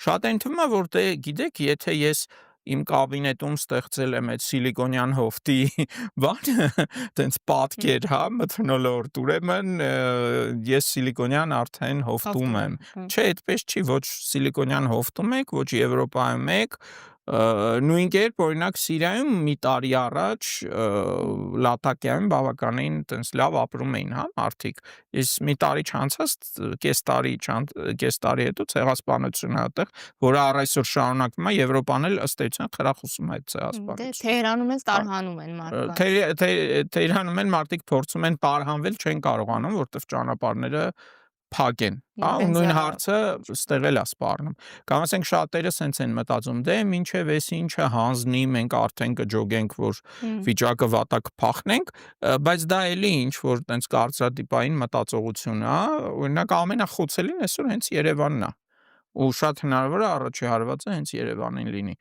Շատ են թվում է, որ դե գիտեք, եթե ես իմ կաբինետում ստեղծել եմ այդ սիլիկոնյան հովտի բանը, տենց պատկեր, հա, մթնոլորտ, ուրեմն ես սիլիկոնյան արդեն հովտում եմ։ Չէ, այդպես չի, ոչ սիլիկոնյան հովտում եք, ոչ Եվրոպայում եք, նույն կերպ, օրինակ Սիրիայում մի տարի առաջ Լատակիայում բավականին տենց լավ ապրում էին, հա, մարդիկ։ Ես մի տարի չանցած, կես տարի հետո ցեղասպանությունը այդտեղ, որը առ այսօր շարունակվում է, Եվրոպան էլ ըստ էության խրախուսում է այդ Դե ցեղասպանությունը։ Թեհրանում էլ տարհանում են մարդկանց։ Թեհրանում են մարդիկ փորձում են տարհանվել, չեն կարողանում, որտեվ ճանապարհները փակ են, հա, ու նույն հարցը ստեղ էլ է սպառնում։ Կամ ասենք շատերը սենց են մտածում, դե մինչև էս ինչը հանձնի, մենք արդեն կջոգենք, որ վիճակը վատա կփախնենք, բայց դա էլի ինչ որ տենց կարծրատիպային մտածողություն է, օրինակ ամենախոցելին այսօր հենց Երևանն է։ Ու շատ հնարավոր է առաջի հարվածը հենց Երևանին լինի։